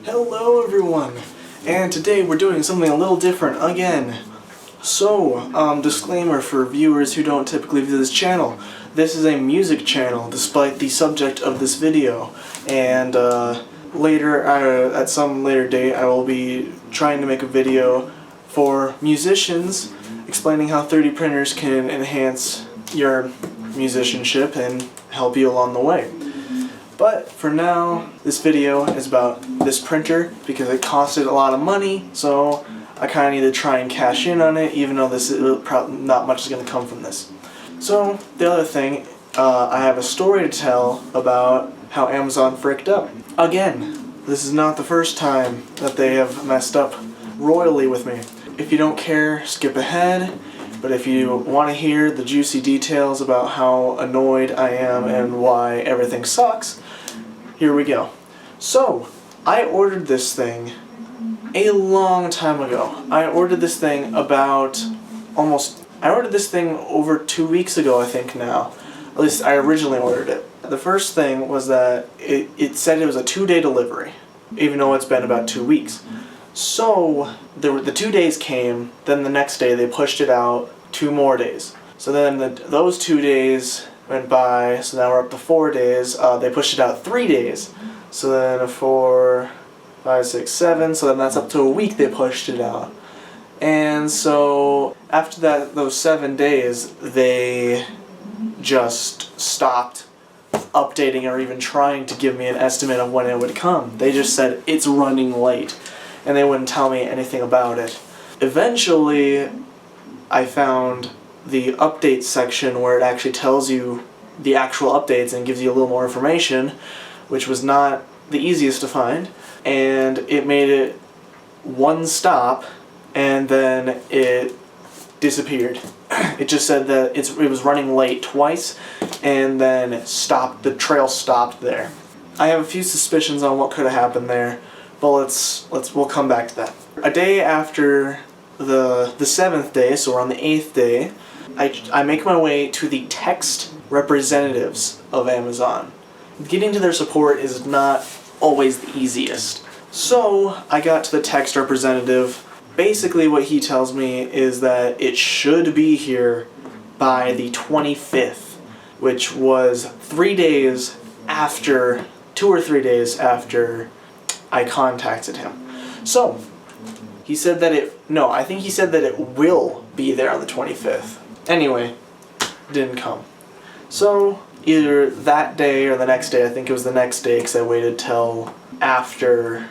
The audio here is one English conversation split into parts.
Hello everyone, and today we're doing something a little different again. So, disclaimer for viewers who don't typically view this channel. This is a music channel, despite the subject of this video. And later, at some later date, I will be trying to make a video for musicians, explaining how 3D printers can enhance your musicianship and help you along the way. But for now, this video is about this printer because it costed a lot of money, so I kind of need to try and cash in on it, even though not much is going to come from this. So the other thing, I have a story to tell about how Amazon fricked up. Again, this is not the first time that they have messed up royally with me. If you don't care, skip ahead. But if you want to hear the juicy details about how annoyed I am and why everything sucks, here we go. So, I ordered this thing a long time ago. I ordered this thing over 2 weeks ago, I think now. At least I originally ordered it. The first thing was that it said it was a 2-day delivery, even though it's been about 2 weeks. So, the 2 days came, then the next day they pushed it out 2 more days. So then those 2 days went by, so now we're up to 4 days. They pushed it out 3 days. So then 4, 5, 6, 7, so then that's up to a week they pushed it out. And so after those 7 days, they just stopped updating or even trying to give me an estimate of when it would come. They just said it's running late, and they wouldn't tell me anything about it. Eventually, I found the update section where it actually tells you the actual updates and gives you a little more information, which was not the easiest to find, and it made it one stop and then it disappeared. It just said that it was running late twice and then stopped. The trail stopped there. I have a few suspicions on what could have happened there, but we'll come back to that. A day after the 7th day, so we're on the 8th day, I make my way to the text representatives of Amazon. Getting to their support is not always the easiest. So I got to the text representative. Basically what he tells me is that it should be here by the 25th, which was 3 days after, 2 or 3 days after I contacted him. So, he said that I think he said that it will be there on the 25th. Anyway, didn't come. So, either that day or the next day, I think it was the next day because I waited till after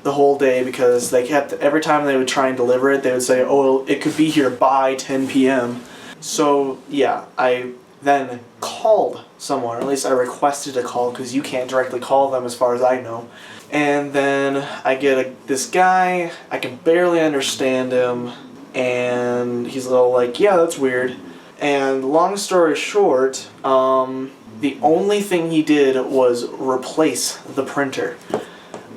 the whole day because they kept, every time they would try and deliver it, they would say, oh, it could be here by 10 p.m. So, yeah, I then called someone, or at least I requested a call because you can't directly call them as far as I know. And then I get this guy, I can barely understand him, and he's a little like, yeah, that's weird. And long story short, the only thing he did was replace the printer.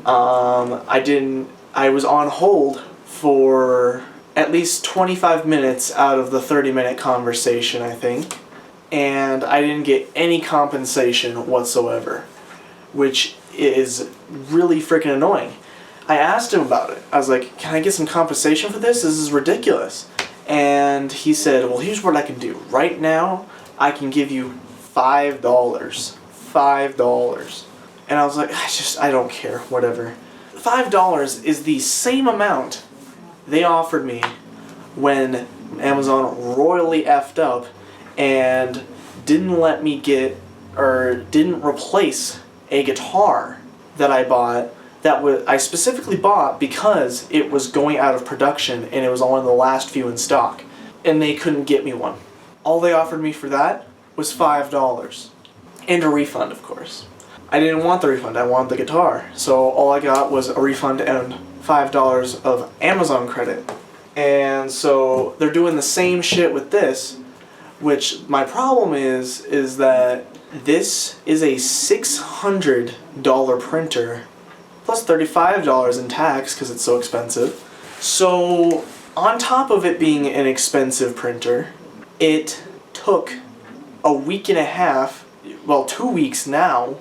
I was on hold for at least 25 minutes out of the 30-minute conversation, I think, and I didn't get any compensation whatsoever, which is really freaking annoying. I asked him about it. I was like, can I get some compensation for this? This is ridiculous. And he said, well, here's what I can do. Right now, I can give you $5. $5. And I was like, I don't care, whatever. $5 is the same amount they offered me when Amazon royally effed up and didn't let me didn't replace a guitar that I bought, I specifically bought because it was going out of production and it was one of the last few in stock, and they couldn't get me one. All they offered me for that was $5 and a refund, of course. I didn't want the refund, I wanted the guitar, so all I got was a refund and $5 of Amazon credit. And so they're doing the same shit with this, which my problem is that this is a $600 printer, plus $35 in tax because it's so expensive. So, on top of it being an expensive printer, it took a week and a half, well, 2 weeks now,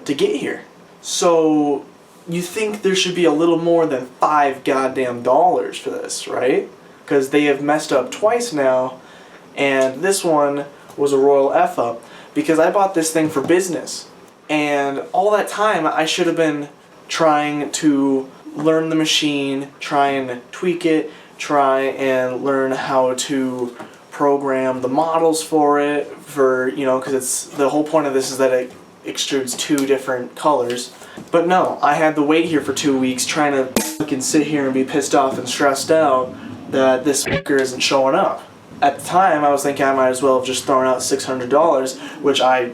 to get here. So, you think there should be a little more than $5 goddamn for this, right? Because they have messed up twice now, and this one was a royal F up, because I bought this thing for business, and all that time I should have been trying to learn the machine, try and tweak it, try and learn how to program the models for it, for, you know, because it's the whole point of this is that it extrudes 2 different colors. But no, I had to wait here for 2 weeks trying to fucking sit here and be pissed off and stressed out that this fucker isn't showing up. At the time, I was thinking I might as well have just thrown out $600, which I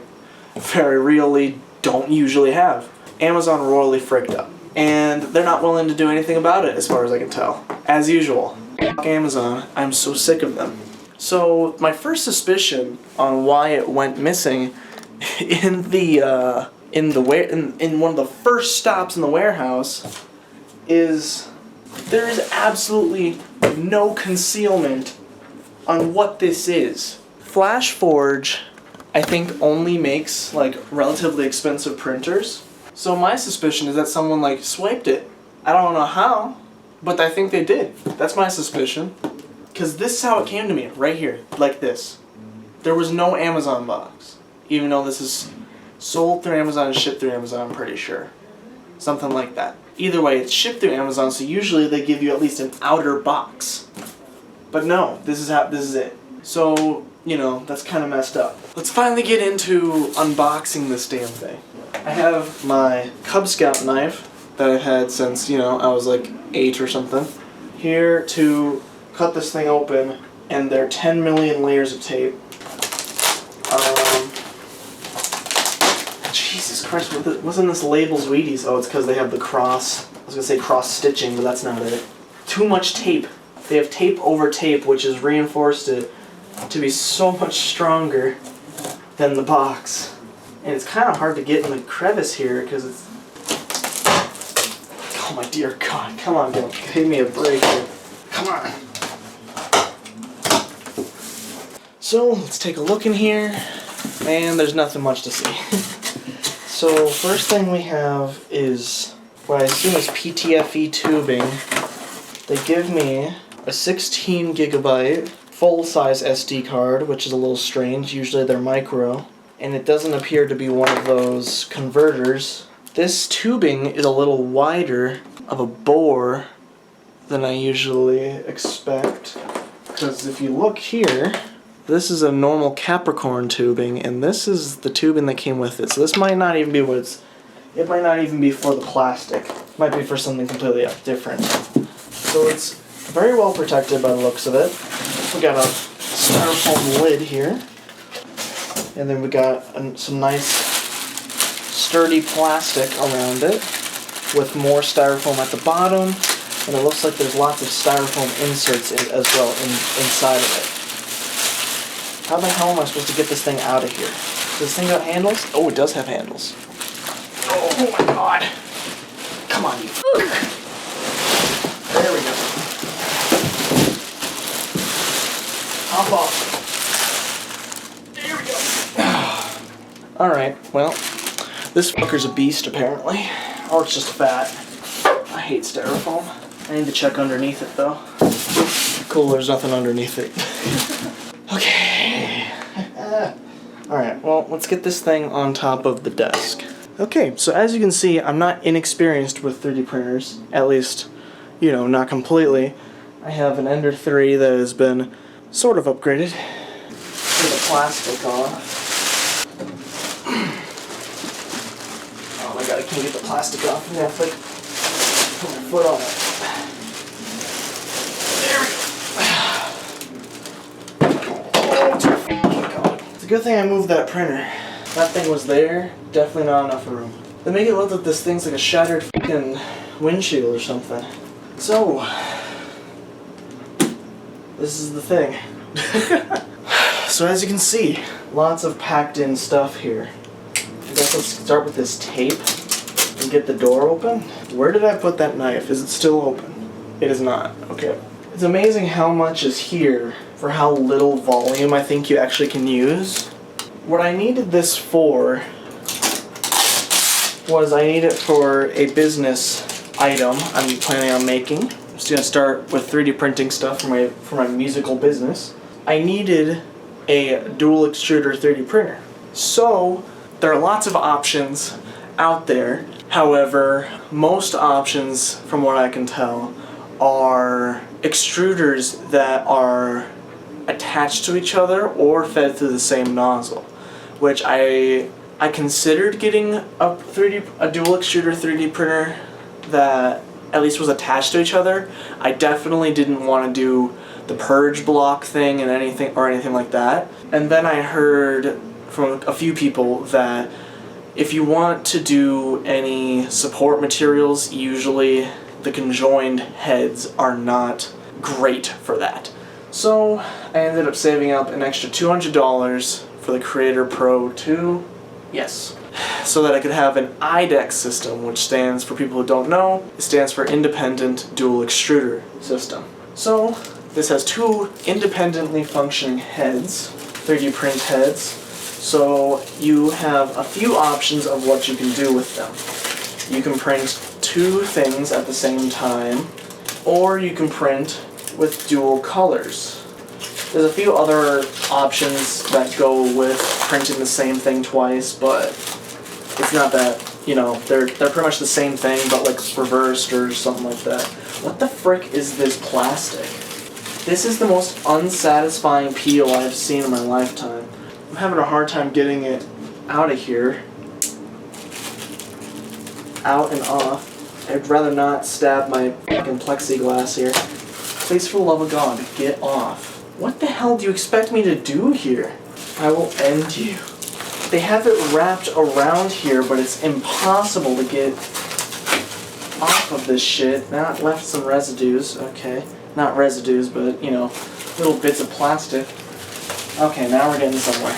very really don't usually have. Amazon royally fricked up, and they're not willing to do anything about it as far as I can tell. As usual. Fuck Amazon, I'm so sick of them. So my first suspicion on why it went missing in one of the first stops in the warehouse is there is absolutely no concealment on what this is. Flashforge, I think, only makes like relatively expensive printers. So my suspicion is that someone like swiped it. I don't know how, but I think they did. That's my suspicion. Because this is how it came to me, right here, like this. There was no Amazon box, even though this is sold through Amazon and shipped through Amazon, I'm pretty sure. Something like that. Either way, it's shipped through Amazon, so usually they give you at least an outer box. But no, this is it. So, you know, that's kind of messed up. Let's finally get into unboxing this damn thing. I have my Cub Scout knife that I've had since, you know, I was like 8 or something. Here to cut this thing open, and there are 10 million layers of tape. Jesus Christ, wasn't this labels Wheaties? Oh, it's because they have the cross. I was going to say cross stitching, but that's not it. Too much tape. They have tape over tape, which has reinforced it to be so much stronger than the box. And it's kind of hard to get in the crevice here, because it's... Oh my dear God, come on, give me a break here. Come on. So, let's take a look in here, and there's nothing much to see. So, first thing we have is what I assume is PTFE tubing. They give me a 16 gigabyte full-size SD card, which is a little strange. Usually they're micro, and it doesn't appear to be one of those converters. This tubing is a little wider of a bore than I usually expect, because if you look here, this is a normal Capricorn tubing, and this is the tubing that came with it. So this might not even be what it's... It might not even be for the plastic. It might be for something completely different. So it's very well protected by the looks of it. We got a styrofoam lid here, and then we got some nice sturdy plastic around it with more styrofoam at the bottom, and it looks like there's lots of styrofoam inserts as well inside of it. How the hell am I supposed to get this thing out of here? Does this thing got handles? Oh, it does have handles. Oh my God! Come on, you. There we go. Hop off. There we go. Alright, well, this fucker's a beast apparently. Or it's just fat. I hate styrofoam. I need to check underneath it though. Cool, there's nothing underneath it. Okay. Alright, well, let's get this thing on top of the desk. Okay, so as you can see, I'm not inexperienced with 3D printers. At least, you know, not completely. I have an Ender 3 that has been sort of upgraded. Put the plastic on. Oh my God, I can't get the plastic off. I'm gonna have to like, put my foot on it. It's a good thing I moved that printer. That thing was there, definitely not enough room. They make it look like this thing's like a shattered fucking windshield or something. So, this is the thing. So as you can see, lots of packed in stuff here. I guess let's start with this tape and get the door open. Where did I put that knife? Is it still open? It is not. Okay. It's amazing how much is here for how little volume I think you actually can use. What I needed this for was I need it for a business item I'm planning on making. I'm just gonna start with 3D printing stuff for my musical business. I needed a dual extruder 3D printer. So there are lots of options out there. However, most options, from what I can tell, are extruders that are attached to each other or fed through the same nozzle, which I considered getting a dual extruder 3D printer that at least was attached to each other. I definitely didn't want to do the purge block thing and anything like that. And then I heard from a few people that if you want to do any support materials, usually the conjoined heads are not great for that. So I ended up saving up an extra $200 for the Creator Pro 2. Yes. So that I could have an IDEX system, which stands, for people who don't know, it stands for Independent Dual Extruder System. So this has two independently functioning heads, 3D print heads. So you have a few options of what you can do with them. You can print two things at the same time, or you can print with dual colors. There's a few other options that go with printing the same thing twice, but it's not that, you know, they're pretty much the same thing, but like reversed or something like that. What the frick is this plastic? This is the most unsatisfying peel I've seen in my lifetime. I'm having a hard time getting it out of here. Out and off. I'd rather not stab my fucking plexiglass here. Please, for the love of God, get off. What the hell do you expect me to do here? I will end you. They have it wrapped around here, but it's impossible to get off of this shit. Now it left some residues, okay. Not residues, but, you know, little bits of plastic. Okay, now we're getting somewhere.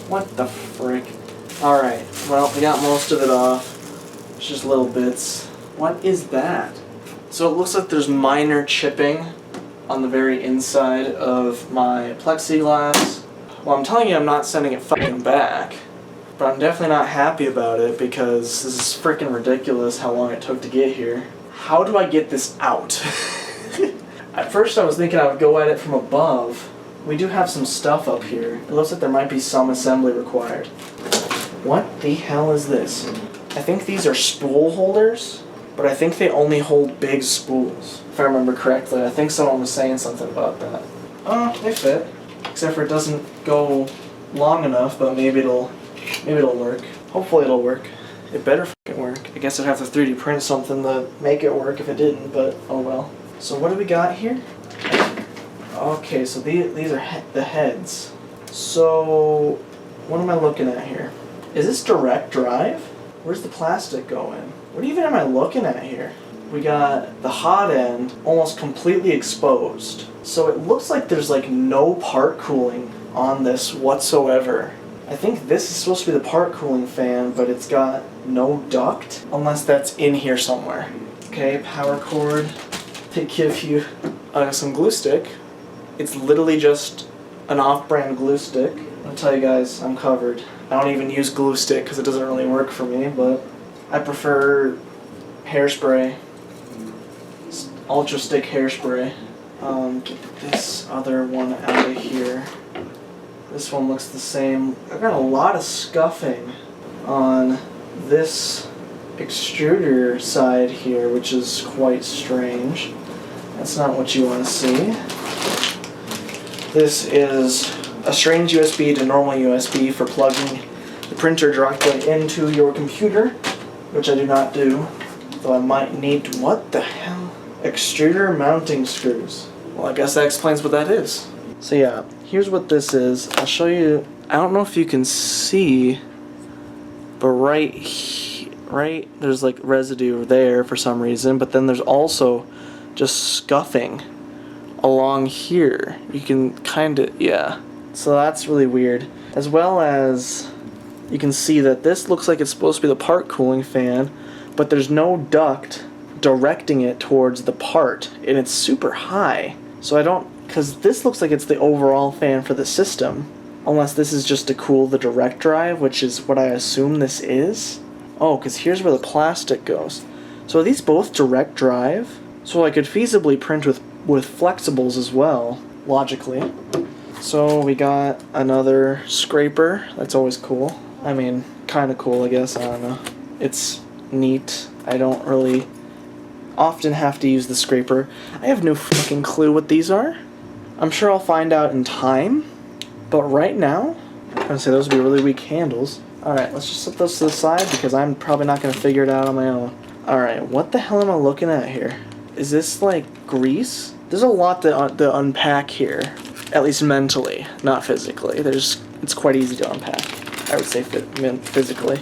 What the frick? Alright, well, we got most of it off. It's just little bits. What is that? So it looks like there's minor chipping on the very inside of my plexiglass. Well, I'm telling you I'm not sending it fucking back, but I'm definitely not happy about it because this is freaking ridiculous how long it took to get here. How do I get this out? At first I was thinking I would go at it from above. We do have some stuff up here. It looks like there might be some assembly required. What the hell is this? I think these are spool holders, but I think they only hold big spools. If I remember correctly, I think someone was saying something about that. Oh, they fit. Except for it doesn't go long enough, but maybe it'll work. Hopefully it'll work. It better fucking work. I guess I'd have to 3D print something to make it work if it didn't, but oh well. So what do we got here? Okay, so these are the heads. So what am I looking at here? Is this direct drive? Where's the plastic going? What even am I looking at here? We got the hot end almost completely exposed. So it looks like there's like no part cooling on this whatsoever. I think this is supposed to be the part cooling fan, but it's got no duct, unless that's in here somewhere. Okay, power cord. They give you some glue stick. It's literally just an off-brand glue stick. I'll tell you guys, I'm covered. I don't even use glue stick because it doesn't really work for me, but I prefer hairspray. Ultra stick hairspray. Get this other one out of here. This one looks the same. I've got a lot of scuffing on this extruder side here, which is quite strange. That's not what you want to see. This is a strange USB to normal USB for plugging the printer directly into your computer, which I do not do, though I might need to. What the hell? Extruder mounting screws. Well, I guess that explains what that is. So yeah, here's what this is. I'll show you. I don't know if you can see, but right there's like residue there for some reason, but then there's also just scuffing along here. You can kind of, yeah. So that's really weird. As well as you can see that this looks like it's supposed to be the part cooling fan, but there's no duct directing it towards the part, and it's super high. So I don't, because this looks like it's the overall fan for the system, unless this is just to cool the direct drive, which is what I assume this is. Oh, because here's where the plastic goes. So are these both direct drive? So I could feasibly print with flexibles as well, logically. So we got another scraper. That's always cool. I mean, kind of cool, I guess. I don't know. It's neat. I don't really often have to use the scraper. I have no fucking clue what these are. I'm sure I'll find out in time. But right now, I'm gonna say those would be really weak handles. Alright, let's just set those to the side because I'm probably not gonna figure it out on my own. Alright, what the hell am I looking at here? Is this like grease? There's a lot to unpack here. At least mentally, not physically. It's quite easy to unpack. I would say physically.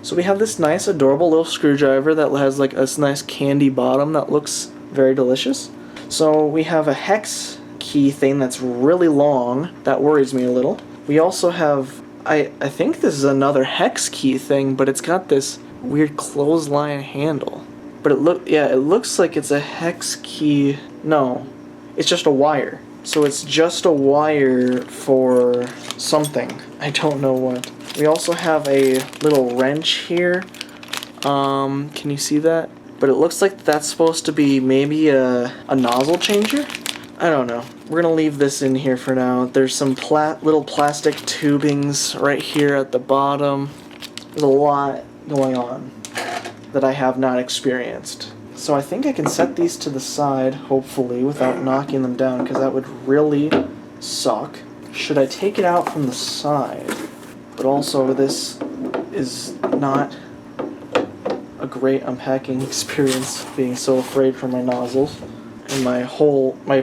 So we have this nice, adorable little screwdriver that has like a nice candy bottom that looks very delicious. So we have a hex key thing that's really long. That worries me a little. We also have, I think this is another hex key thing, but it's got this weird clothesline handle. But it looks like it's a hex key. No, it's just a wire. So it's just a wire for something. I don't know what. We also have a little wrench here. Can you see that? But it looks like that's supposed to be maybe a nozzle changer? I don't know. We're gonna leave this in here for now. There's some little plastic tubings right here at the bottom. There's a lot going on that I have not experienced. So I think I can set these to the side, hopefully, without knocking them down, because that would really suck. Should I take it out from the side? But also, this is not a great unpacking experience, being so afraid for my nozzles and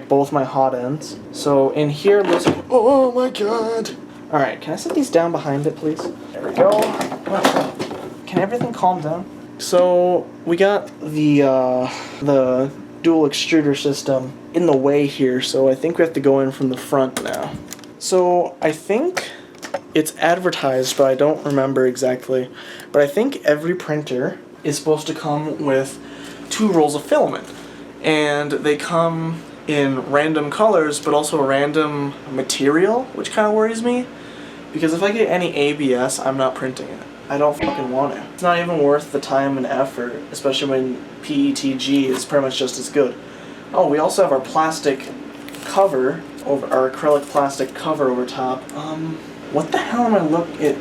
both my hot ends. So in here, oh my god! Alright, can I set these down behind it, please? There we go. Can everything calm down? So we got the dual extruder system in the way here, so I think we have to go in from the front now. So I think it's advertised, but I don't remember exactly. But I think every printer is supposed to come with 2 rolls of filament. And they come in random colors, but also random material, which kind of worries me. Because if I get any ABS, I'm not printing it. I don't fucking want it. It's not even worth the time and effort, especially when PETG is pretty much just as good. Oh, we also have our plastic cover, over our acrylic plastic cover over top. What the hell am I looking at?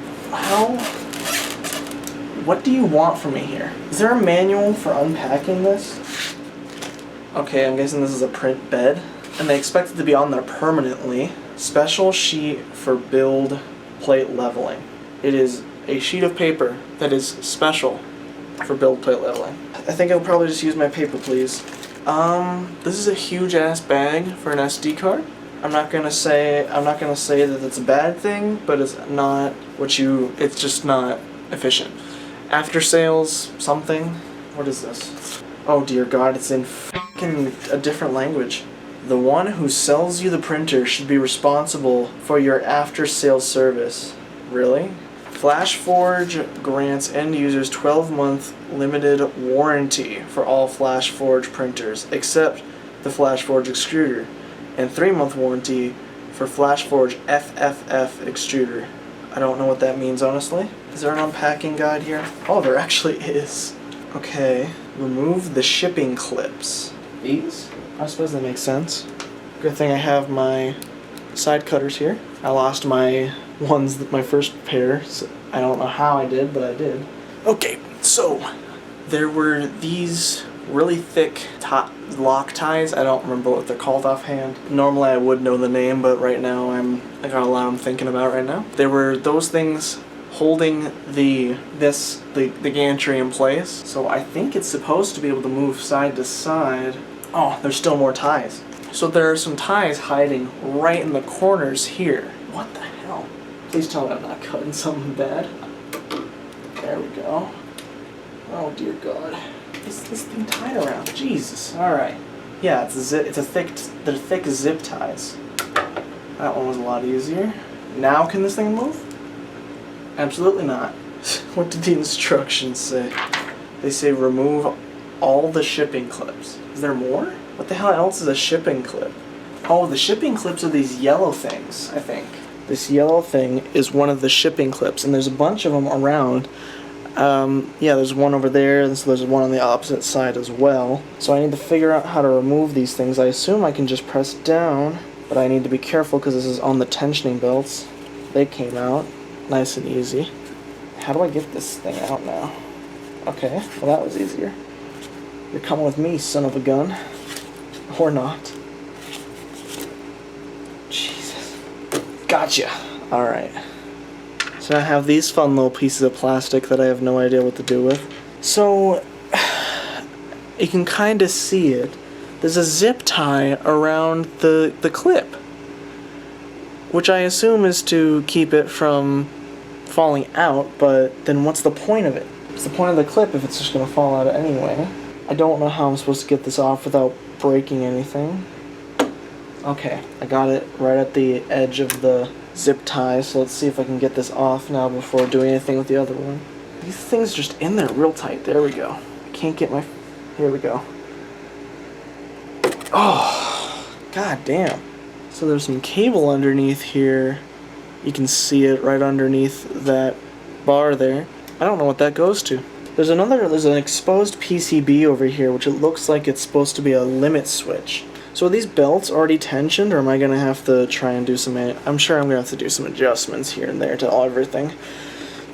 What do you want from me here? Is there a manual for unpacking this? Okay, I'm guessing this is a print bed. And they expect it to be on there permanently. Special sheet for build plate leveling. It is a sheet of paper that is special for build plate leveling. I think I'll probably just use my paper, please. This is a huge ass bag for an SD card. I'm not gonna say that it's a bad thing, but it's just not efficient. After sales something. What is this? Oh dear God, it's in fucking a different language. The one who sells you the printer should be responsible for your after-sales service. Really? Flashforge grants end users 12-month limited warranty for all Flashforge printers, except the Flashforge Extruder, and 3-month warranty for Flashforge FFF Extruder. I don't know what that means, honestly. Is there an unpacking guide here? Oh, there actually is. Okay, remove the shipping clips. These? I suppose that makes sense. Good thing I have my side cutters here. I lost my first pair, so I don't know how I did, but I did. Okay, so there were these really thick lock ties. I don't remember what they're called offhand. Normally I would know the name, but right now I got a lot I'm thinking about right now. There were those things holding the gantry in place. So I think it's supposed to be able to move side to side. Oh, there's still more ties. So there are some ties hiding right in the corners here. What the hell? Please tell me I'm not cutting something bad. There we go. Oh dear God. Is this thing tied around? Jesus. Alright. Yeah, they're thick zip ties. That one was a lot easier. Now can this thing move? Absolutely not. What did the instructions say? They say remove all the shipping clips. Is there more? What the hell else is a shipping clip? Oh, the shipping clips are these yellow things, I think. This yellow thing is one of the shipping clips, and there's a bunch of them around. Yeah, there's one over there, and so there's one on the opposite side as well. So I need to figure out how to remove these things. I assume I can just press down, but I need to be careful because this is on the tensioning belts. They came out nice and easy. How do I get this thing out now? Okay, well that was easier. You're coming with me, son of a gun. Or not. Jesus. Gotcha. Alright. So I have these fun little pieces of plastic that I have no idea what to do with. So, you can kind of see it. There's a zip tie around the clip, which I assume is to keep it from falling out, but then what's the point of it? What's the point of the clip if it's just going to fall out anyway? I don't know how I'm supposed to get this off without breaking anything. Okay, I got it right at the edge of the zip tie, so let's see if I can get this off now before doing anything with the other one. These things are just in there real tight. There we go. I can't get my... Here we go. Oh, god damn. So there's some cable underneath here. You can see it right underneath that bar there. I don't know what that goes to. There's an exposed PCB over here, which it looks like it's supposed to be a limit switch. So are these belts already tensioned, or am I going to have to try and do some... I'm sure I'm going to have to do some adjustments here and there to everything.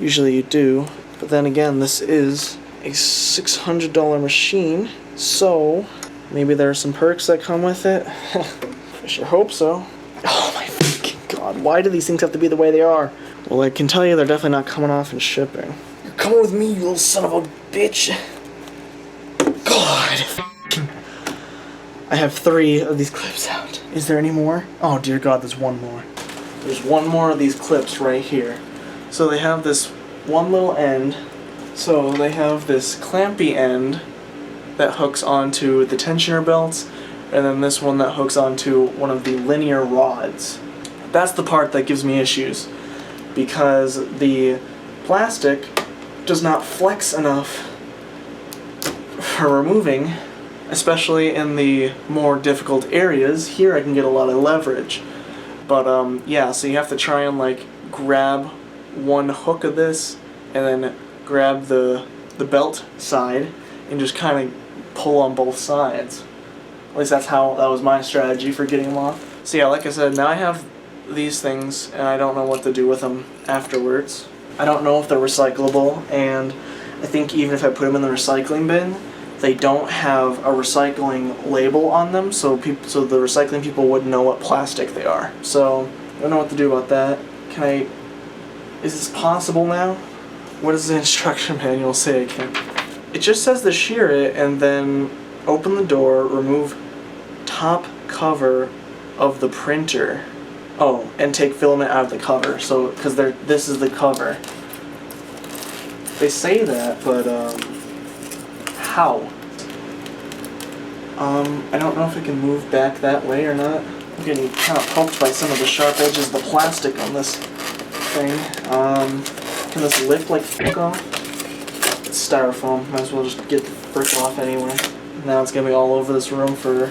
Usually you do. But then again, this is a $600 machine, so maybe there are some perks that come with it. I sure hope so. Oh my fucking god, why do these things have to be the way they are? Well, I can tell you they're definitely not coming off and shipping. You're coming with me, you little son of a bitch. God. I have 3 of these clips out. Is there any more? Oh dear god, there's one more. There's one more of these clips right here. So they have this one little end. So they have this clampy end that hooks onto the tensioner belts, and then this one that hooks onto one of the linear rods. That's the part that gives me issues, because the plastic does not flex enough for removing, especially in the more difficult areas. Here I can get a lot of leverage. But yeah, so you have to try and like grab one hook of this and then grab the belt side and just kind of pull on both sides. At least that was my strategy for getting them off. So yeah, like I said, now I have these things and I don't know what to do with them afterwards. I don't know if they're recyclable, and I think even if I put them in the recycling bin, they don't have a recycling label on them, so the recycling people wouldn't know what plastic they are. So I don't know what to do about that. Is this possible now? What does the instruction manual say? It just says to shear it and then open the door, remove top cover of the printer. Oh, and take filament out of the cover. So, because this is the cover. They say that, but how? I don't know if it can move back that way or not. I'm getting kind of poked by some of the sharp edges of the plastic on this thing. Can this lift like fuck off? It's styrofoam. Might as well just get the frick off anyway. Now it's gonna be all over this room for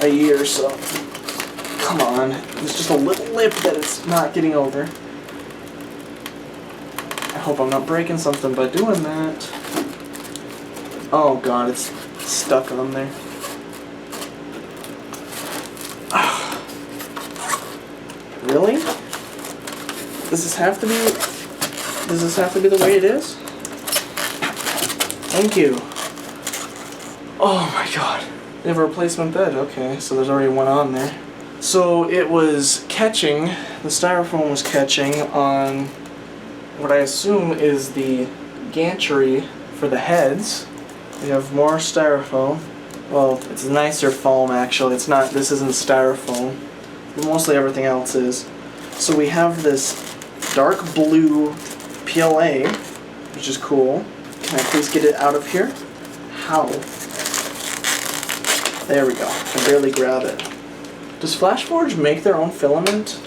a year or so. Come on. There's just a little lip that it's not getting over. I hope I'm not breaking something by doing that. Oh god, it's stuck on there. Really? Does this have to be the way it is? Thank you. Oh my god. They have a replacement bed. Okay, so there's already one on there. So it was catching, the styrofoam was catching on what I assume is the gantry for the heads. We have more styrofoam. Well, it's nicer foam actually. This isn't styrofoam. Mostly everything else is. So we have this dark blue PLA, which is cool. Can I please get it out of here? How? There we go. I can barely grab it. Does Flashforge make their own filament?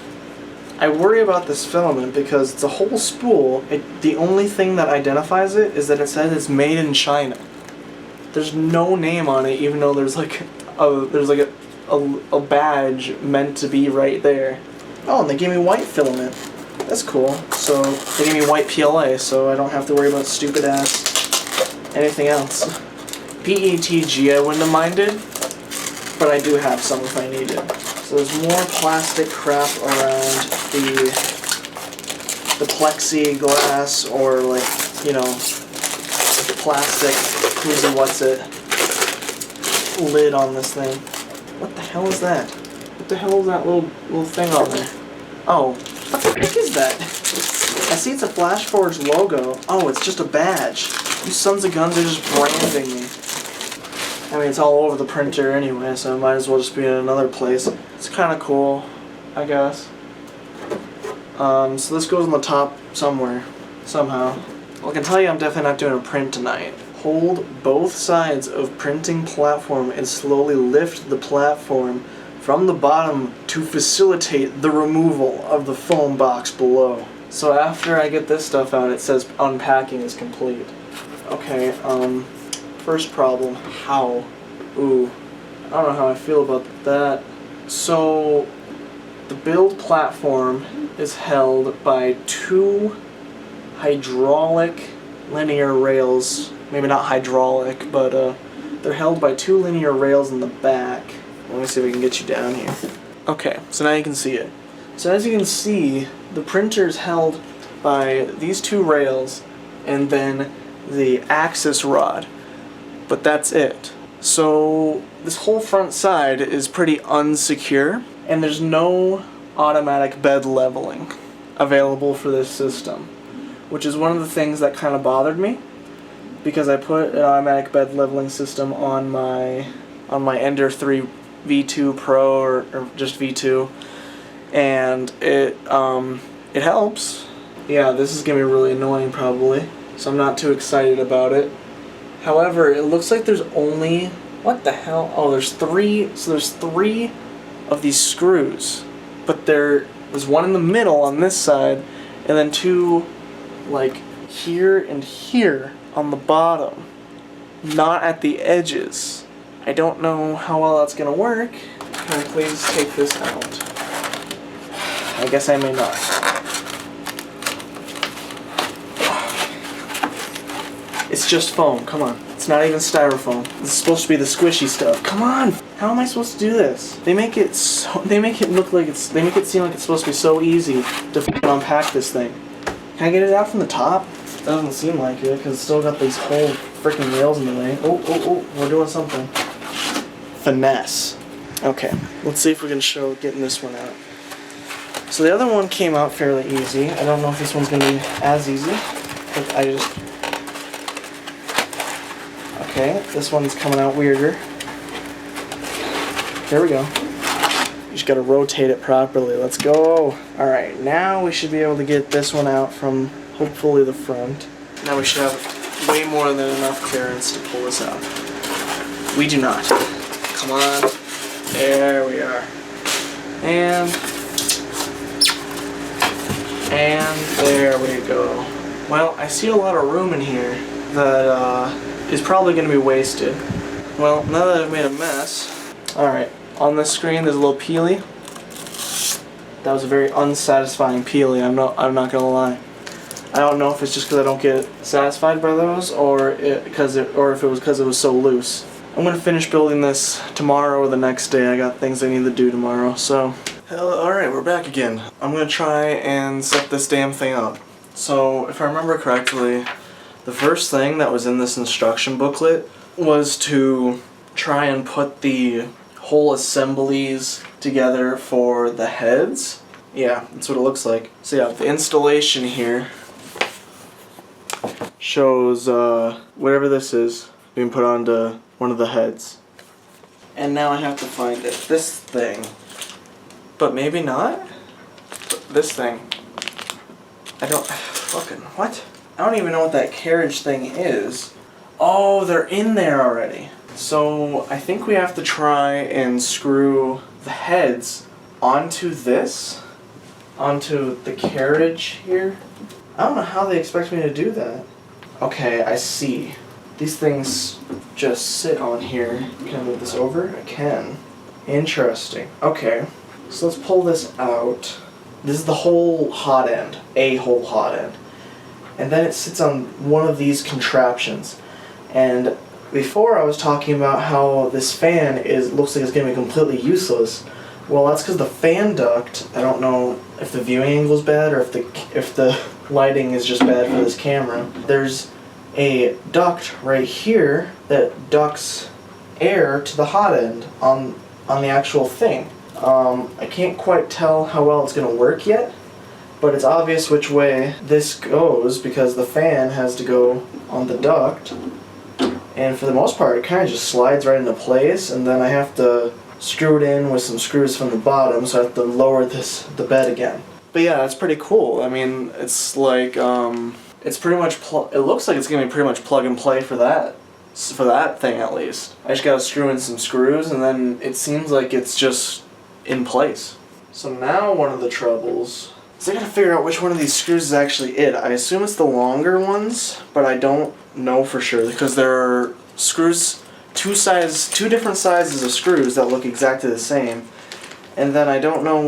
I worry about this filament because it's a whole spool. The only thing that identifies it is that it says it's made in China. There's no name on it, even though there's like a badge meant to be right there. Oh, and they gave me white filament. That's cool. So they give me white PLA, so I don't have to worry about stupid ass anything else. PETG I wouldn't have minded, but I do have some if I need it. So there's more plastic crap around the plexiglass, or like, you know, plastic what's it lid on this thing. What the hell is that? What the hell is that little thing on there? Oh, what the heck is that? I see it's a Flashforge logo. Oh, it's just a badge. You sons of guns are just branding me. I mean, it's all over the printer anyway, so it might as well just be in another place. It's kind of cool, I guess. So this goes on the top somewhere, somehow. Well, I can tell you I'm definitely not doing a print tonight. Hold both sides of printing platform and slowly lift the platform from the bottom to facilitate the removal of the foam box below. So after I get this stuff out, it says unpacking is complete. Okay, first problem, how? Ooh, I don't know how I feel about that. So, the build platform is held by two hydraulic linear rails. Maybe not hydraulic, but they're held by two linear rails in the back. Let me see if we can get you down here. Okay, so now you can see it. So as you can see, the printer is held by these two rails and then the axis rod, but that's it. So this whole front side is pretty unsecure, and there's no automatic bed leveling available for this system, which is one of the things that kind of bothered me, because I put an automatic bed leveling system on my Ender 3 V2 Pro, or just V2, and it helps. Yeah, this is gonna be really annoying probably, so I'm not too excited about it. However, it looks like there's only, what the hell? Oh, there's three. So there's three of these screws, but there was one in the middle on this side, and then two like here and here on the bottom, not at the edges. I don't know how well that's gonna work. Can I please take this out? I guess I may not. It's just foam, come on. It's not even styrofoam. This is supposed to be the squishy stuff. Come on! How am I supposed to do this? They make it look like they make it seem like it's supposed to be so easy to unpack this thing. Can I get it out from the top? Doesn't seem like it, because it's still got these whole freaking rails in the way. Oh, we're doing something. Finesse. Okay, let's see if we can show getting this one out. So the other one came out fairly easy. I don't know if this one's going to be as easy, but I just... Okay, this one's coming out weirder. There we go. You just gotta rotate it properly. Let's go. Alright, now we should be able to get this one out from hopefully the front. Now we should have way more than enough clearance to pull this out. We do not. Come on. There we are. And there we go. Well, I see a lot of room in here that is probably going to be wasted. Well, now that I've made a mess, alright, on this screen there's a little peely. That was a very unsatisfying peely, I'm not going to lie. I don't know if it's just because I don't get satisfied by those, or if it was because it was so loose. I'm going to finish building this tomorrow or the next day. I got things I need to do tomorrow, so... Alright, we're back again. I'm going to try and set this damn thing up. So, if I remember correctly, the first thing that was in this instruction booklet was to try and put the whole assemblies together for the heads. Yeah, that's what it looks like. So yeah, the installation here shows whatever this is being put onto one of the heads. And now I have to find it. This thing. But maybe not? This thing. I don't... Fucking... What? I don't even know what that carriage thing is. Oh, they're in there already. So I think we have to try and screw the heads onto this, onto the carriage here. I don't know how they expect me to do that. Okay, I see. These things just sit on here. Can I move this over? I can. Interesting. Okay, so let's pull this out. This is the whole hot end, a whole hot end. And then it sits on one of these contraptions. And before I was talking about how this fan looks like it's going to be completely useless. Well, that's because the fan duct, I don't know if the viewing angle is bad or if the lighting is just bad for this camera. There's a duct right here that ducts air to the hot end on the actual thing. I can't quite tell how well it's going to work yet, but it's obvious which way this goes because the fan has to go on the duct, and for the most part it kind of just slides right into place, and then I have to screw it in with some screws from the bottom, so I have to lower the bed again. But yeah, that's pretty cool. I mean, it's like, it's pretty much, it looks like it's going to be pretty much plug and play for that thing at least. I just got to screw in some screws and then it seems like it's just in place. So now one of the troubles is I got to figure out which one of these screws is actually it. I assume it's the longer ones, but I don't know for sure because there are screws, two different sizes of screws that look exactly the same, and then I don't know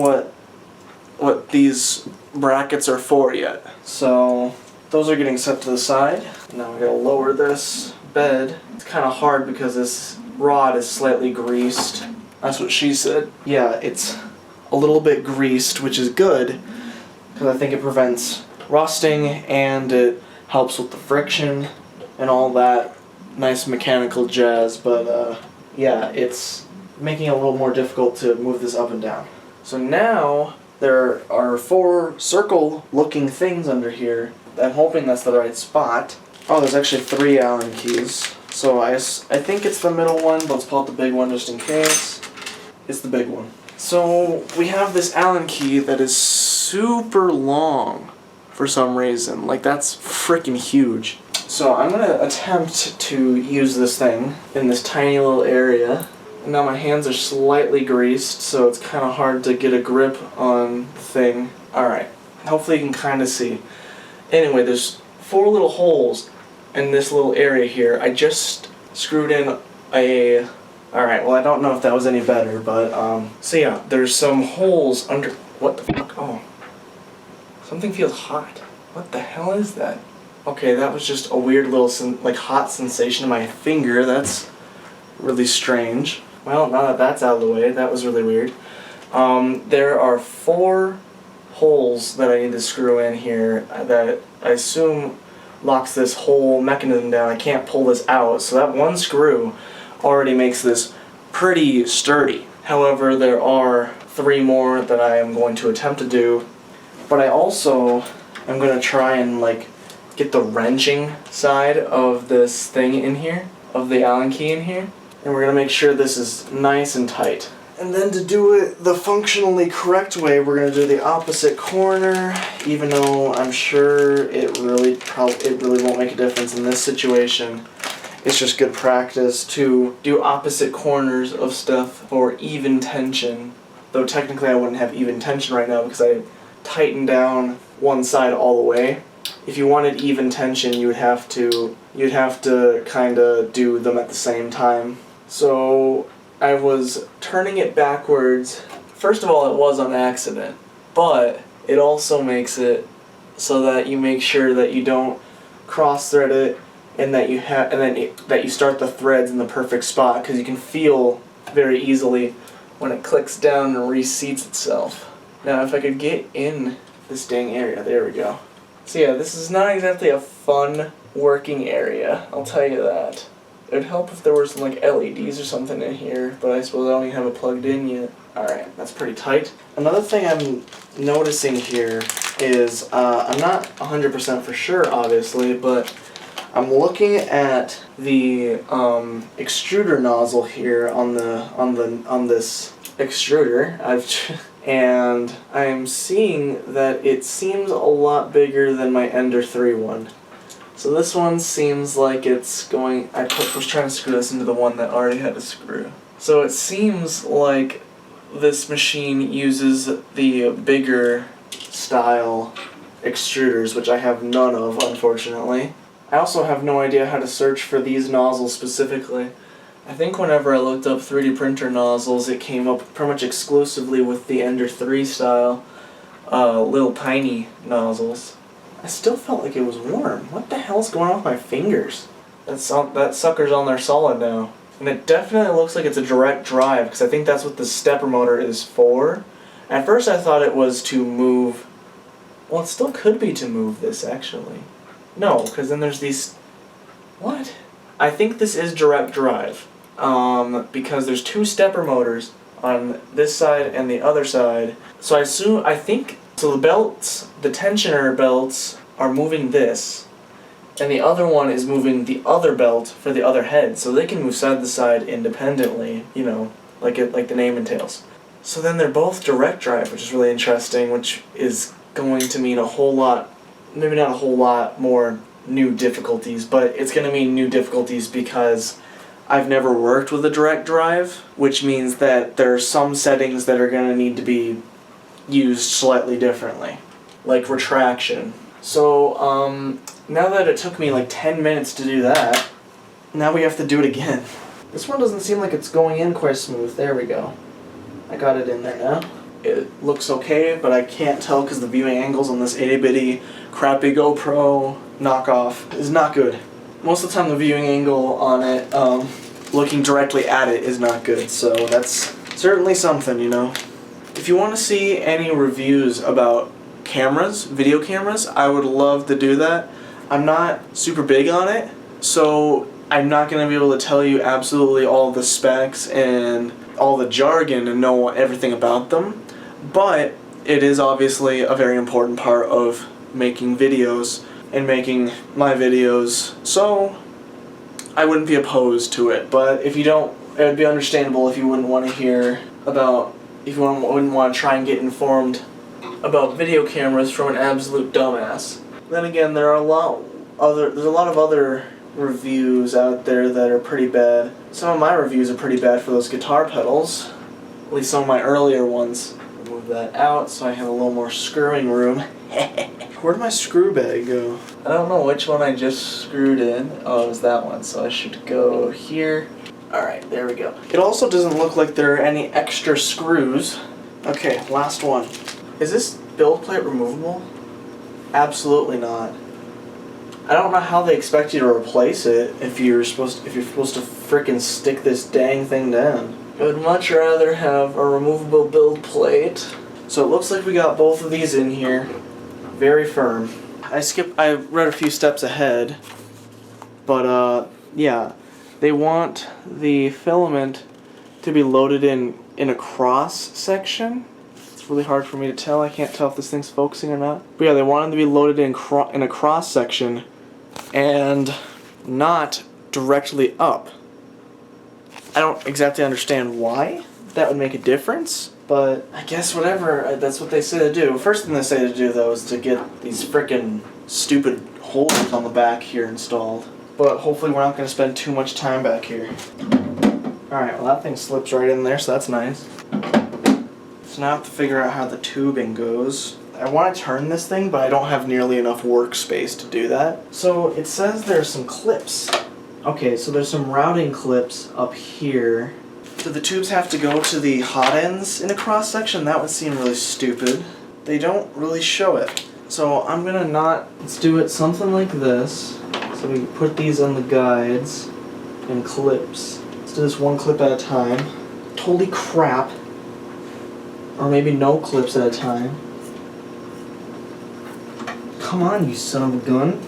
what these brackets are for yet. So those are getting set to the side. Now I gotta lower this bed. It's kind of hard because this rod is slightly greased. That's what she said. Yeah, it's a little bit greased, which is good because I think it prevents rusting and it helps with the friction and all that nice mechanical jazz, but yeah, it's making it a little more difficult to move this up and down. So now there are 4 circle-looking things under here. I'm hoping that's the right spot. Oh, there's actually 3 Allen keys. So I think it's the middle one, but let's pull out the big one just in case. It's the big one. So we have this Allen key that is super long for some reason. Like, that's freaking huge. So I'm going to attempt to use this thing in this tiny little area. And now my hands are slightly greased, so it's kind of hard to get a grip on the thing. Alright, hopefully you can kind of see. Anyway, there's 4 little holes in this little area here. I just screwed in a... Alright, well I don't know if that was any better, but so yeah, there's some holes under... What the fuck? Oh. Something feels hot. What the hell is that? Okay, that was just a weird little hot sensation in my finger. That's really strange. Well, now that that's out of the way, that was really weird. There are 4 holes that I need to screw in here that I assume locks this whole mechanism down. I can't pull this out, so that one screw already makes this pretty sturdy. However, there are 3 more that I am going to attempt to do, but I also am going to try and get the wrenching side of this thing in here, of the Allen key in here, and we're going to make sure this is nice and tight. And then to do it the functionally correct way, we're going to do the opposite corner, even though I'm sure it really won't make a difference in this situation. It's just good practice to do opposite corners of stuff for even tension, though technically I wouldn't have even tension right now because I tightened down one side all the way. If you wanted even tension, you'd have to kind of do them at the same time. So I was turning it backwards. First of all, it was on accident, but it also makes it so that you make sure that you don't cross-thread it and that you start the threads in the perfect spot, because you can feel very easily when it clicks down and reseats itself. Now, if I could get in this dang area, there we go. So yeah, this is not exactly a fun working area, I'll tell you that. It would help if there were some LEDs or something in here, but I suppose I don't even have it plugged in yet. Alright, that's pretty tight. Another thing I'm noticing here is, I'm not 100% for sure, obviously, but I'm looking at the extruder nozzle here on this extruder. And I'm seeing that it seems a lot bigger than my Ender 3 one. So this one seems like it's going... I was trying to screw this into the one that already had a screw. So it seems like this machine uses the bigger style extruders, which I have none of, unfortunately. I also have no idea how to search for these nozzles specifically. I think whenever I looked up 3D printer nozzles, it came up pretty much exclusively with the Ender 3 style. little tiny nozzles. I still felt like it was warm. What the hell's going on with my fingers? That sucker's on there solid now. And it definitely looks like it's a direct drive, because I think that's what the stepper motor is for. At first I thought it was to move... Well, it still could be to move this, actually. No, because then there's these... What? I think this is direct drive. Because there's two stepper motors on this side and the other side. So I think... So the belts, the tensioner belts, are moving this. And the other one is moving the other belt for the other head. So they can move side to side independently, you know, like the name entails. So then they're both direct drive, which is really interesting, which is going to mean a whole lot, maybe not a whole lot more new difficulties, but it's going to mean new difficulties because I've never worked with a direct drive, which means that there are some settings that are going to need to be used slightly differently, like retraction. So now that it took me like 10 minutes to do that, now we have to do it again. This one doesn't seem like it's going in quite smooth. There we go. I got it in there now. It looks okay, but I can't tell because the viewing angles on this itty-bitty crappy GoPro knockoff is not good. Most of the time the viewing angle on it, looking directly at it, is not good, so that's certainly something, you know. If you want to see any reviews about cameras, video cameras, I would love to do that. I'm not super big on it, so I'm not going to be able to tell you absolutely all the specs and all the jargon and know everything about them, but it is obviously a very important part of making videos and making my videos, so I wouldn't be opposed to it. But if you don't, it would be understandable if you wouldn't want to hear about, if you wouldn't want to try and get informed about video cameras from an absolute dumbass. Then again, there's a lot of other reviews out there that are pretty bad. Some of my reviews are pretty bad for those guitar pedals, at least some of my earlier ones. I'll move that out so I have a little more screwing room. Where'd my screw bag go? I don't know which one I just screwed in. Oh, it was that one, so I should go here. Alright, there we go. It also doesn't look like there are any extra screws. Okay, last one. Is this build plate removable? Absolutely not. I don't know how they expect you to replace it if you're supposed to frickin' stick this dang thing down. I would much rather have a removable build plate. So it looks like we got both of these in here. Very firm. I read a few steps ahead, but yeah. They want the filament to be loaded in a cross section. It's really hard for me to tell. I can't tell if this thing's focusing or not. But yeah, they want them to be loaded in a cross section and not directly up. I don't exactly understand why that would make a difference, but I guess whatever, that's what they say to do. First thing they say to do, though, is to get these frickin' stupid holders on the back here installed. But hopefully we're not going to spend too much time back here. Alright, well that thing slips right in there, so that's nice. So now I have to figure out how the tubing goes. I want to turn this thing, but I don't have nearly enough workspace to do that. So it says there's some clips. Okay, so there's some routing clips up here. Do the tubes have to go to the hot ends in a cross section? That would seem really stupid. They don't really show it. So I'm gonna let's do it something like this. So we put these on the guides and clips. Let's do this one clip at a time. Holy crap. Or maybe no clips at a time. Come on, you son of a gun.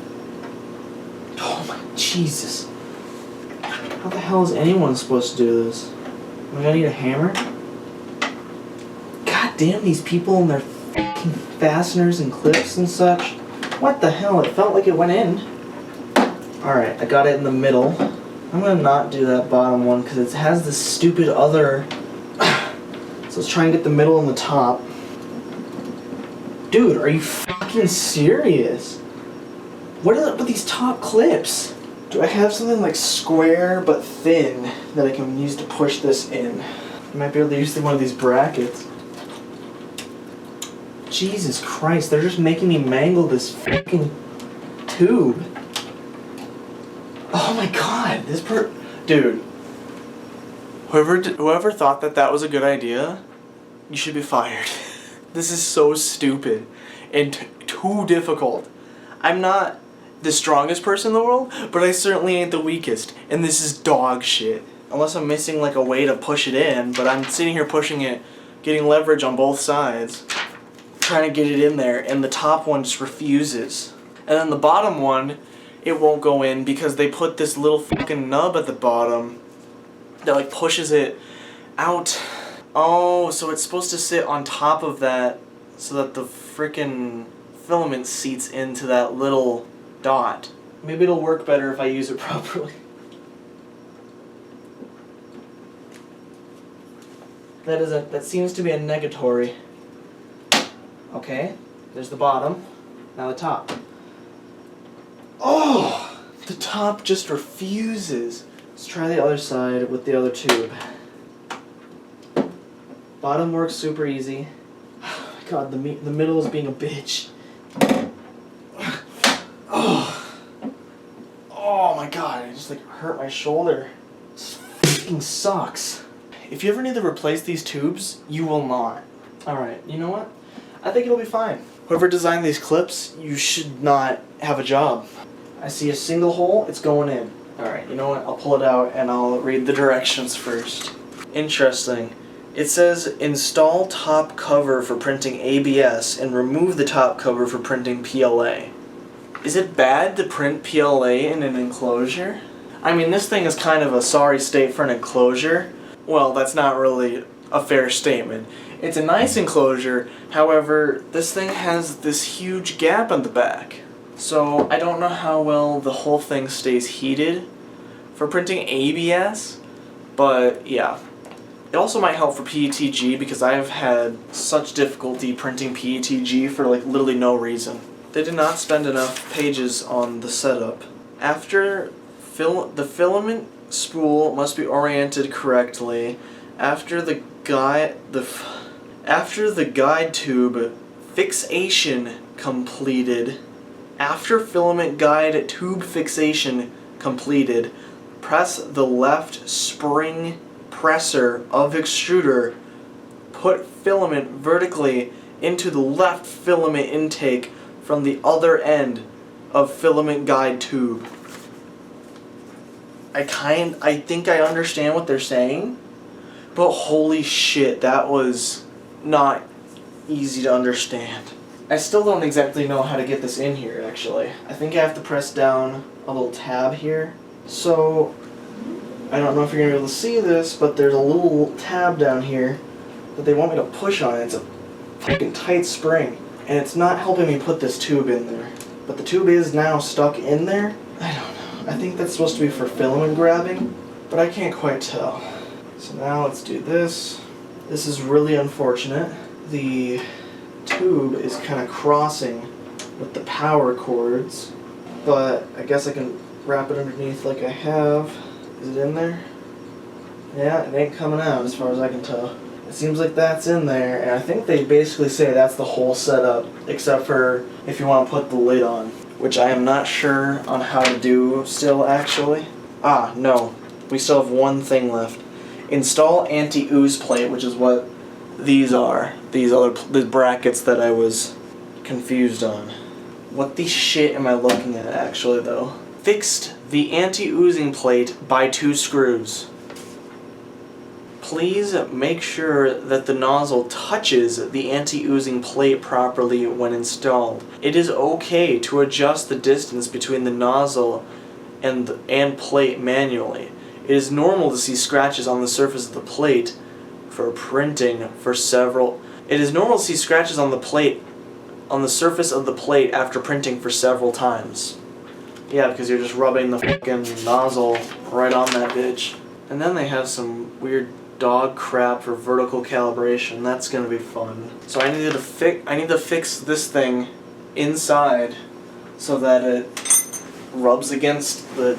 Oh my Jesus. How the hell is anyone supposed to do this? Am I gonna need a hammer? God damn these people and their fucking fasteners and clips and such. What the hell? It felt like it went in. Alright, I got it in the middle. I'm gonna not do that bottom one because it has this stupid other... So let's try and get the middle and the top. Dude, are you fucking serious? What are these top clips? Do I have something like square but thin that I can use to push this in? I might be able to use one of these brackets. Jesus Christ, they're just making me mangle this fucking tube. Oh my god, dude. Whoever thought that was a good idea, you should be fired. This is so stupid and too difficult. I'm not the strongest person in the world, but I certainly ain't the weakest, and this is dog shit. Unless I'm missing like a way to push it in, but I'm sitting here pushing it, getting leverage on both sides, trying to get it in there, and the top one just refuses. And then the bottom one, it won't go in because they put this little fucking nub at the bottom that like pushes it out. Oh, so it's supposed to sit on top of that so that the frickin' filament seats into that little dot. Maybe it'll work better if I use it properly. That seems to be a negatory. Okay, there's the bottom. Now the top. Oh! The top just refuses. Let's try the other side with the other tube. Bottom works super easy. Oh my god, the middle is being a bitch. Oh. Oh my god, I just like hurt my shoulder. This fucking sucks. If you ever need to replace these tubes, you will not. Alright, you know what? I think it'll be fine. Whoever designed these clips, you should not have a job. I see a single hole, it's going in. Alright, you know what? I'll pull it out and I'll read the directions first. Interesting. It says install top cover for printing ABS and remove the top cover for printing PLA. Is it bad to print PLA in an enclosure? I mean, this thing is kind of a sorry state for an enclosure. Well, that's not really a fair statement. It's a nice enclosure, however, this thing has this huge gap on the back. So I don't know how well the whole thing stays heated for printing ABS, but yeah. It also might help for PETG because I've had such difficulty printing PETG for like literally no reason. They did not spend enough pages on the setup. After the filament spool must be oriented correctly. After the guide tube fixation completed. After filament guide tube fixation completed, press the left spring presser of extruder. Put filament vertically into the left filament intake from the other end of filament guide tube. I think I understand what they're saying, but holy shit, that was not easy to understand. I still don't exactly know how to get this in here, actually. I think I have to press down a little tab here. So, I don't know if you're going to be able to see this, but there's a little tab down here that they want me to push on. It's a freaking tight spring, and it's not helping me put this tube in there. But the tube is now stuck in there. I don't know. I think that's supposed to be for filament grabbing, but I can't quite tell. So now let's do this. This is really unfortunate. The tube is kind of crossing with the power cords, but I guess I can wrap it underneath like I have. Is it in there? Yeah, it ain't coming out as far as I can tell. It seems like that's in there, and I think they basically say that's the whole setup, except for if you want to put the lid on, which I am not sure on how to do still, actually. Ah, no. We still have one thing left. Install anti-ooze plate, which is what these are. The brackets that I was confused on. What the shit am I looking at, actually, though? Fixed the anti-oozing plate by 2 screws. Please make sure that the nozzle touches the anti-oozing plate properly when installed. It is okay to adjust the distance between the nozzle and plate manually. It is normal to see scratches on the surface of the plate for printing for several. It is normal to see scratches on the surface of the plate after printing for several times. Yeah, because you're just rubbing the fucking nozzle right on that bitch. And then they have some weird dog crap for vertical calibration. That's gonna be fun. So I need to fix this thing inside so that it rubs against the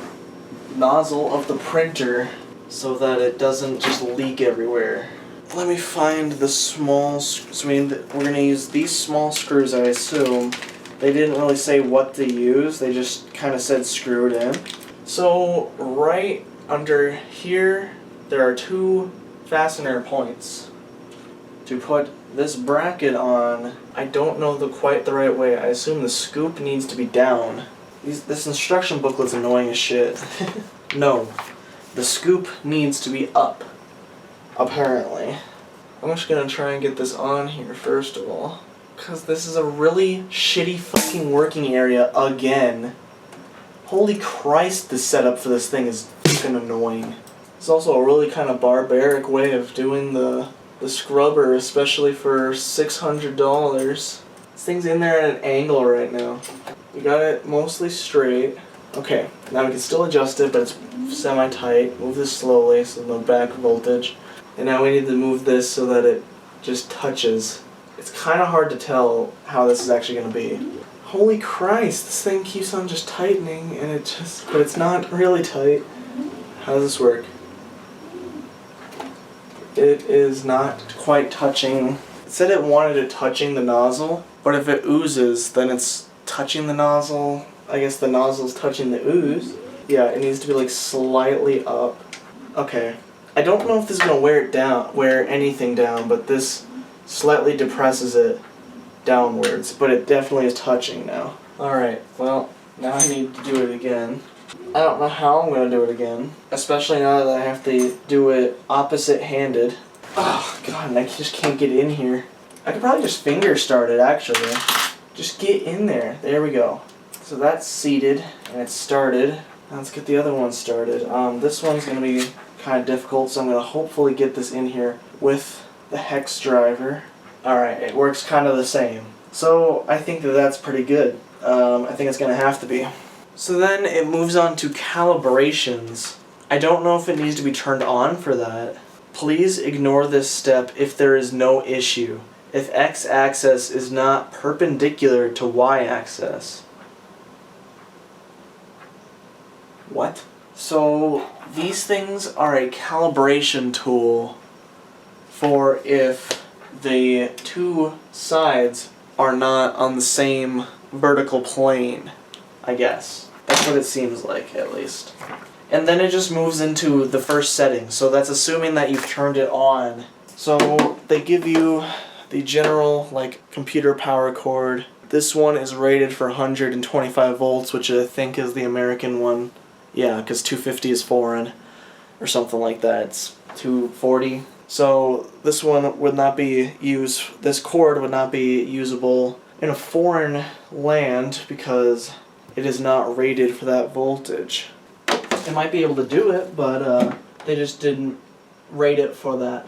nozzle of the printer so that it doesn't just leak everywhere. Let me find the small. So we're gonna use these small screws, I assume. They didn't really say what to use. They just kind of said screw it in. So right under here, there are 2 fastener points. to put this bracket on. I don't know quite the right way. I assume the scoop needs to be down. This instruction booklet's annoying as shit. No, the scoop needs to be up, apparently. I'm just gonna try and get this on here first of all, because this is a really shitty fucking working area again. Holy Christ, the setup for this thing is fucking annoying. It's also a really kind of barbaric way of doing the scrubber, especially for $600. This thing's in there at an angle right now. We got it mostly straight. Okay, now we can still adjust it, but it's semi-tight. Move this slowly so no back voltage. And now we need to move this so that it just touches. It's kind of hard to tell how this is actually going to be. Holy Christ, this thing keeps on just tightening, and but it's not really tight. How does this work? It is not quite touching. It said it wanted it touching the nozzle, but if it oozes, then it's touching the nozzle. I guess the nozzle's touching the ooze. Yeah, it needs to be like slightly up. Okay. I don't know if this is going to wear anything down, but this slightly depresses it downwards, but it definitely is touching now. Alright, well, now I need to do it again. I don't know how I'm going to do it again, especially now that I have to do it opposite-handed. Oh, God, and I just can't get in here. I could probably just finger start it, actually. Just get in there. There we go. So that's seated, and it's started. Now let's get the other one started. This one's going to be kind of difficult, so I'm going to hopefully get this in here with the hex driver. Alright, it works kind of the same. So I think that that's pretty good. I think it's going to have to be. So then it moves on to calibrations. I don't know if it needs to be turned on for that. Please ignore this step if there is no issue. If x-axis is not perpendicular to y-axis. What? So these things are a calibration tool for if the two sides are not on the same vertical plane, I guess. That's what it seems like, at least. And then it just moves into the first setting, so that's assuming that you've turned it on. So they give you the general, like, computer power cord. This one is rated for 125 volts, which I think is the American one. Yeah, because 250 is foreign, or something like that. It's 240. So this one would not be this cord would not be usable in a foreign land because it is not rated for that voltage. It might be able to do it, but they just didn't rate it for that.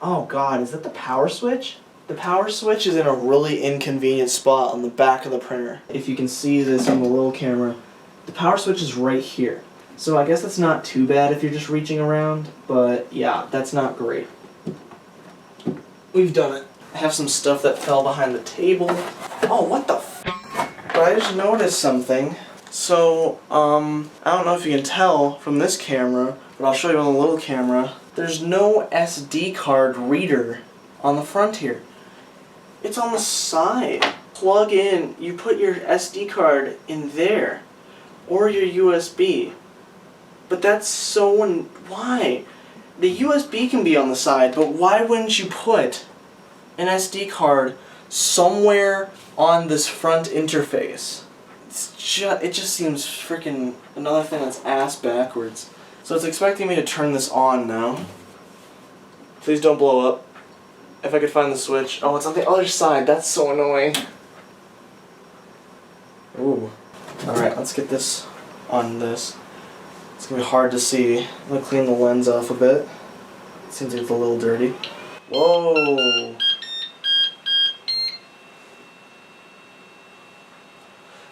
Oh God, is that the power switch? The power switch is in a really inconvenient spot on the back of the printer. If you can see this on the little camera, the power switch is right here. So I guess that's not too bad if you're just reaching around, but yeah, that's not great. We've done it. I have some stuff that fell behind the table. Oh, what the f***? But I just noticed something. So, I don't know if you can tell from this camera, but I'll show you on the little camera. There's no SD card reader on the front here. It's on the side. Plug in, you put your SD card in there, or your USB. But that's so, why? The USB can be on the side, but why wouldn't you put an SD card somewhere on this front interface? It just seems freaking another thing that's ass backwards. So it's expecting me to turn this on now. Please don't blow up. If I could find the switch. Oh, it's on the other side. That's so annoying. Ooh. Alright, let's get this on this. It's going to be hard to see. I'm going to clean the lens off a bit. It seems like it's a little dirty. Whoa!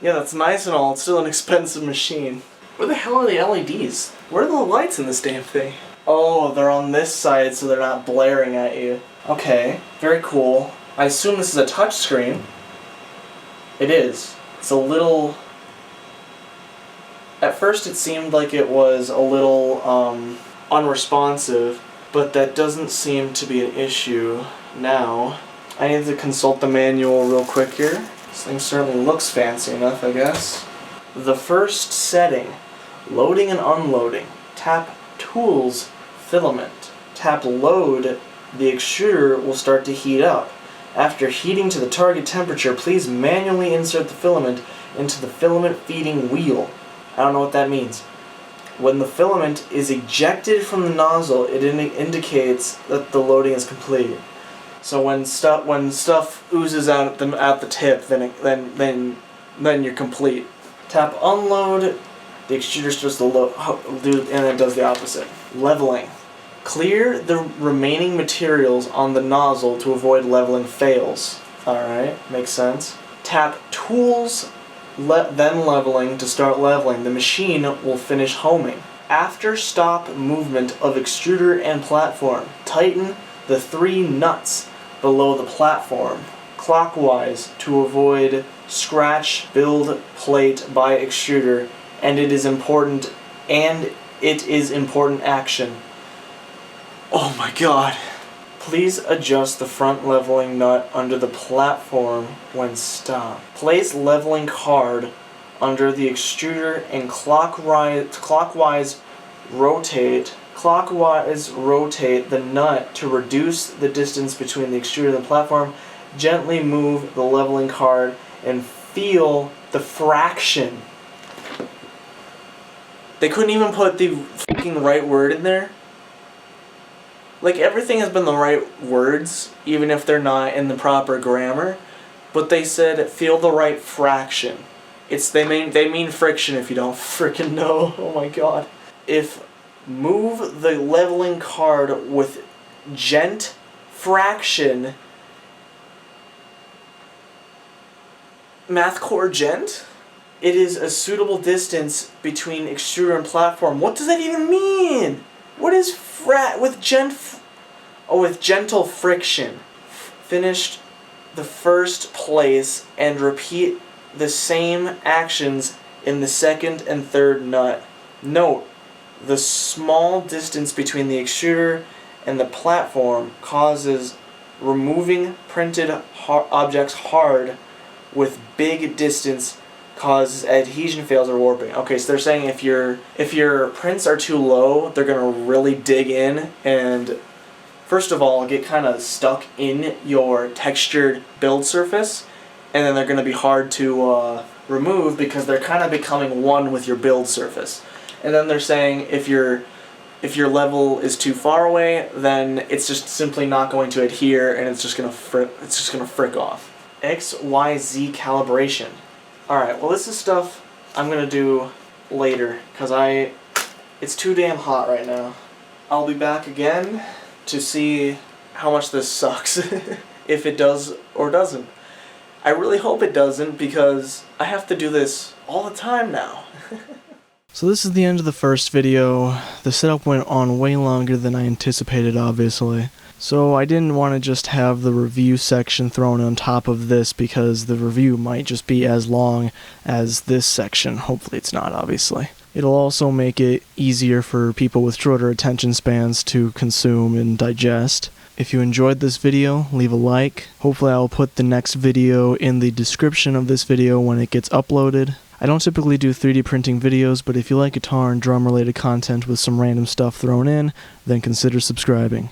Yeah, that's nice and all. It's still an expensive machine. Where the hell are the LEDs? Where are the lights in this damn thing? Oh, they're on this side so they're not blaring at you. Okay, very cool. I assume this is a touch screen. It is. It's a little... At first it seemed like it was a little unresponsive, but that doesn't seem to be an issue now. I need to consult the manual real quick here. This thing certainly looks fancy enough, I guess. The first setting, loading and unloading. Tap Tools, Filament. Tap Load, the extruder will start to heat up. After heating to the target temperature, please manually insert the filament into the filament feeding wheel. I don't know what that means. When the filament is ejected from the nozzle, it indicates that the loading is complete. So when stuff oozes out at the tip, then you're complete. Tap Unload, the extruder starts to load, and it does the opposite. Leveling. Clear the remaining materials on the nozzle to avoid leveling fails. Alright, makes sense. Tap Tools, then Leveling to start leveling. The machine will finish homing. After stop movement of extruder and platform, tighten the 3 nuts below the platform clockwise to avoid scratch build plate by extruder, and it is important action. Oh my god. Please adjust the front leveling nut under the platform when stopped. Place leveling card under the extruder and clockwise rotate the nut to reduce the distance between the extruder and the platform. Gently move the leveling card and feel the fraction. They couldn't even put the fucking right word in there. Like, everything has been the right words, even if they're not in the proper grammar, but they said feel the right fraction. They mean friction if you don't frickin' know. Oh my god. If move the leveling card with gent fraction, mathcore gent, it is a suitable distance between extruder and platform. What does that even mean? What is with gentle friction? Finished the first place and repeat the same actions in the second and third nut. Note, the small distance between the extruder and the platform causes removing printed objects hard, with big distance causes adhesion fails or warping. Okay, so they're saying if your prints are too low, they're gonna really dig in and first of all get kind of stuck in your textured build surface, and then they're gonna be hard to remove because they're kind of becoming one with your build surface. And then they're saying if your level is too far away, then it's just simply not going to adhere, and it's just gonna frick off. XYZ calibration. Alright, well this is stuff I'm gonna do later, because it's too damn hot right now. I'll be back again to see how much this sucks, if it does or doesn't. I really hope it doesn't, because I have to do this all the time now. So this is the end of the first video. The setup went on way longer than I anticipated, obviously. So I didn't want to just have the review section thrown on top of this, because the review might just be as long as this section. Hopefully it's not, obviously. It'll also make it easier for people with shorter attention spans to consume and digest. If you enjoyed this video, leave a like. Hopefully I'll put the next video in the description of this video when it gets uploaded. I don't typically do 3D printing videos, but if you like guitar and drum related content with some random stuff thrown in, then consider subscribing.